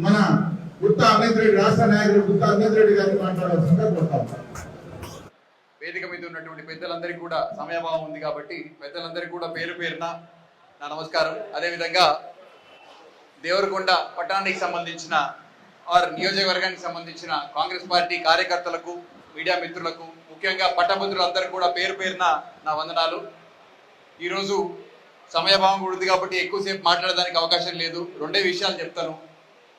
మన గుత్తా అమిత్ రెడ్డి రాష్ట్ర నాయకుడు గుత్తా అమిత్ రెడ్డి గారిని మాట్లాడాల్సిందిగా కోరుతాం. వేదిక మీద ఉన్నటువంటి పెద్దలందరికీ కూడా సమయభావం ఉంది కాబట్టి పెద్దలందరికీ కూడా పేరు పేరున నా నమస్కారం. అదేవిధంగా దేవరకొండ పట్టణానికి సంబంధించిన నియోజకవర్గానికి సంబంధించిన కాంగ్రెస్ పార్టీ కార్యకర్తలకు, మీడియా మిత్రులకు, ముఖ్యంగా పట్టభద్రులందరికీ కూడా పేరు పేరున నా వందనాలు. ఈరోజు సమయభావం ఉంది కాబట్టి ఎక్కువసేపు మాట్లాడడానికి అవకాశం లేదు. రెండే విషయాలు చెప్తాను.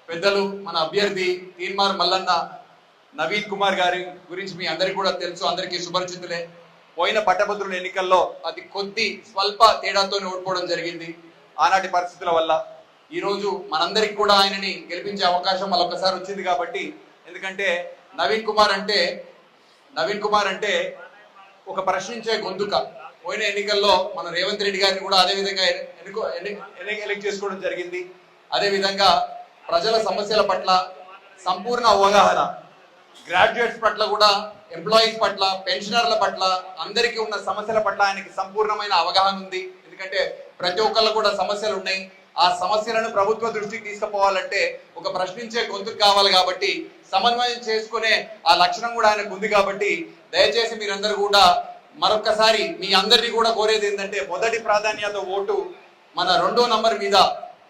పెద్దలు మన అభ్యర్థి తీన్మార్ మల్లన్న నవీన్ కుమార్ గారి గురించి మీ అందరికీ కూడా తెలుసు, అందరికీ సుపరిచితులే. పోయిన పట్టభద్రుల ఎన్నికల్లో అతి స్వల్ప తేడాతోనే ఓడిపోవడం జరిగింది ఆనాటి పరిస్థితుల వల్ల. ఈరోజు మనందరికి కూడా ఆయనని గెలిపించే అవకాశం మళ్ళొకసారి వచ్చింది కాబట్టి, ఎందుకంటే నవీన్ కుమార్ అంటే ఒక ప్రశ్నించే గొంతుక. పోయిన ఎన్నికల్లో మన రేవంత్ రెడ్డి గారిని కూడా అదేవిధంగా ఎలక్ట్ చేసుకోవడం జరిగింది. అదేవిధంగా ప్రజల సమస్యల పట్ల సంపూర్ణ అవగాహన, గ్రాడ్యుయేట్స్ పట్ల కూడా, ఎంప్లాయీస్ పట్ల, పెన్షనర్ల పట్ల, అందరికీ ఉన్న సమస్యల పట్ల ఆయనకి సంపూర్ణమైన అవగాహన ఉంది. ఎందుకంటే ప్రతి ఒక్కళ్ళు కూడా సమస్యలు ఉన్నాయి. ఆ సమస్యలను ప్రభుత్వ దృష్టికి తీసుకుపోవాలంటే ఒక ప్రశ్నించే గొంతుకు కావాలి కాబట్టి, సమన్వయం చేసుకునే ఆ లక్షణం కూడా ఆయనకు ఉంది కాబట్టి, దయచేసి మీరందరూ కూడా మరొక్కసారి మీ అందరినీ కూడా కోరేది ఏంటంటే, మొదటి ప్రాధాన్యత ఓటు మన 2వ నంబర్ మీద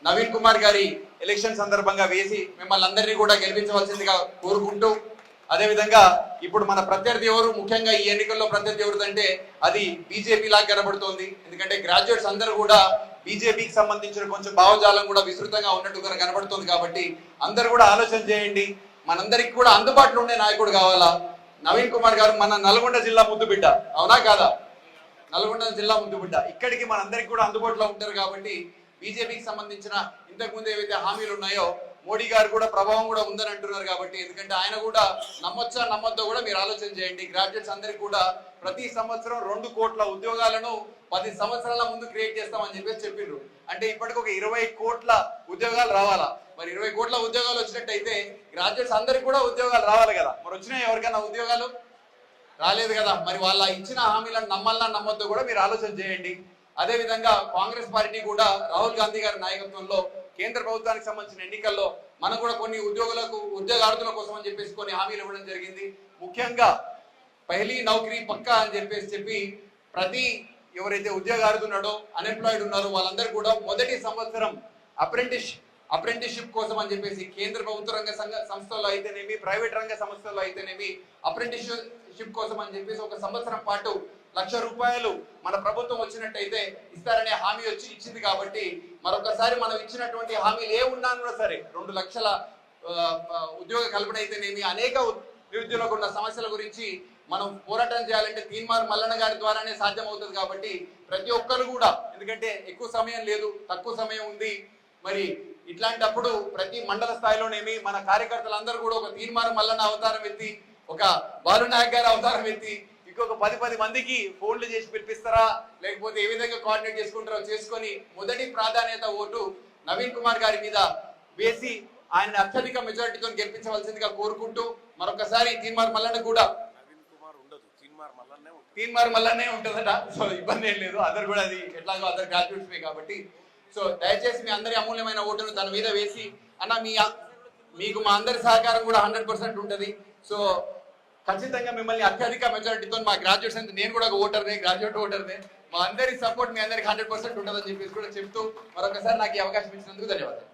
నవీన్ కుమార్ గారి ఎలక్షన్ సందర్భంగా వేసి మిమ్మల్ని అందరినీ కూడా గెలిపించవలసిందిగా కోరుకుంటూ, అదేవిధంగా ఇప్పుడు మన ప్రత్యర్థి ఎవరు, ముఖ్యంగా ఈ ఎన్నికల్లో ప్రత్యర్థి ఎవరిదంటే అది బీజేపీ లాగా కనబడుతోంది. ఎందుకంటే గ్రాడ్యుయేట్స్ అందరూ కూడా బీజేపీకి సంబంధించిన కొంచెం భావజాలం కూడా విస్తృతంగా ఉన్నట్టుగా కనబడుతుంది. కాబట్టి అందరూ కూడా ఆలోచన చేయండి. మనందరికి కూడా అందుబాటులో ఉండే నాయకుడు కావాలా. నవీన్ కుమార్ గారు మన నల్గొండ జిల్లా ముద్దుబిడ్డ, అవునా కాదా? నల్గొండ జిల్లా ముద్దుబిడ్డ. ఇక్కడికి మనందరికి కూడా అందుబాటులో ఉంటారు కాబట్టి, బీజేపీకి సంబంధించిన ఇంతకుముందు ఏవైతే హామీలు ఉన్నాయో మోడీ గారు కూడా ప్రభావం కూడా ఉందని అంటున్నారు కాబట్టి, ఎందుకంటే ఆయన కూడా నమ్మొచ్చా నమ్మొద్దో కూడా మీరు ఆలోచన చేయండి. గ్రాడ్యుయేట్స్ అందరికి కూడా ప్రతి సంవత్సరం 2 కోట్ల ఉద్యోగాలను 10 సంవత్సరాల ముందు క్రియేట్ చేస్తామని చెప్పిండ్రు. అంటే ఇప్పటికి ఒక 20 కోట్ల ఉద్యోగాలు రావాలా. మరి 20 కోట్ల ఉద్యోగాలు వచ్చినట్టయితే గ్రాడ్యుయేట్స్ అందరికి కూడా ఉద్యోగాలు రావాలి కదా. మరి వచ్చినాయి ఎవరికైనా ఉద్యోగాలు? రాలేదు కదా. మరి వాళ్ళ ఇచ్చిన హామీలను నమ్మాలన్నా నమ్మొద్దో కూడా మీరు ఆలోచన చేయండి. అదేవిధంగా కాంగ్రెస్ పార్టీ కూడా రాహుల్ గాంధీ గారి నాయకత్వంలో కేంద్ర ప్రభుత్వానికి సంబంధించిన ఎన్నికల్లో మనం కూడా కొన్ని ఉద్యోగార్థుల కోసం అని చెప్పేసి కొన్ని హామీలు ఇవ్వడం జరిగింది. ముఖ్యంగా పహలీ నౌకరీ పక్కా అని చెప్పి ప్రతి ఎవరైతే ఉద్యోగార్థున్నాడో, అన్ఎంప్లాయిడ్ ఉన్నారో వాళ్ళందరూ కూడా మొదటి సంవత్సరం అప్రెంటిస్షిప్ కోసం అని చెప్పేసి కేంద్ర ప్రభుత్వ రంగ సంస్థల్లో అయితేనేమి, ప్రైవేట్ రంగ సంస్థల్లో అయితేనేమి అప్రెంటిస్షిప్ కోసం అని చెప్పేసి 1 సంవత్సరం పాటు ₹1,00,000 మన ప్రభుత్వం వచ్చినట్టయితే ఇస్తారనే హామీ ఇచ్చింది. కాబట్టి మరొకసారి మనం ఇచ్చినటువంటి హామీలు ఏ ఉన్నా సరే 2 లక్షల ఉద్యోగ కల్పన అయితేనేమి, అనేక నిరుద్యోగులకు ఉన్న సమస్యల గురించి మనం పోరాటం చేయాలంటే తీన్మార్ మల్లన్న గారి ద్వారానే సాధ్యం అవుతుంది. కాబట్టి ప్రతి ఒక్కరు కూడా, ఎందుకంటే ఎక్కువ సమయం లేదు, తక్కువ సమయం ఉంది. మరి ఇట్లాంటప్పుడు ప్రతి మండల స్థాయిలోనేమి మన కార్యకర్తలందరూ కూడా ఒక తీన్మార్ మల్లన్న అవతారం ఎత్తి, ఒక బాలునాయక్ గారి అవతారం ఎత్తి ఇంకొక 10 మందికి ఫోన్లు చేసి పిలిపిస్తారా, లేకపోతే ఏ విధంగా కోఆర్డినేట్ చేసుకుంటారో చేసుకొని మొదటి ప్రాధాన్యత ఓటు నవీన్ కుమార్ గారి మీద వేసి ఆయన అత్యధిక మెజారిటీతో గెలిపించవలసిందిగా కోరుకుంటూ, మరొకసారి తీన్మార్ మల్లన్న కూడా తీన్మార్ మల్లన్నే ఉంటుందట. సో ఇబ్బంది ఏం లేదు, అందరు కూడా అది ఎట్లాగో అందరు గ్రాడ్యుయేట్స్ కాబట్టి. సో దయచేసి మీ అందరి అమూల్యమైన ఓటును తన మీద వేసి, అన్న మీకు మా అందరి సహకారం కూడా 100% ఉంటుంది. సో ఖచ్చితంగా మిమ్మల్ని అత్యధిక మెజారిటీతో, మా గ్రాడ్యుయేట్స్ అంటే నేను కూడా ఒక గ్రాడ్యుయేట్ ఓటర్నే, మా అందరి సపోర్ట్ మీ అందరికి 100% ఉంటుందని చెప్పేసి కూడా చెప్తూ, మరొకసారి నాకు ఈ అవకాశం ఇచ్చినందుకు ధన్యవాదాలు.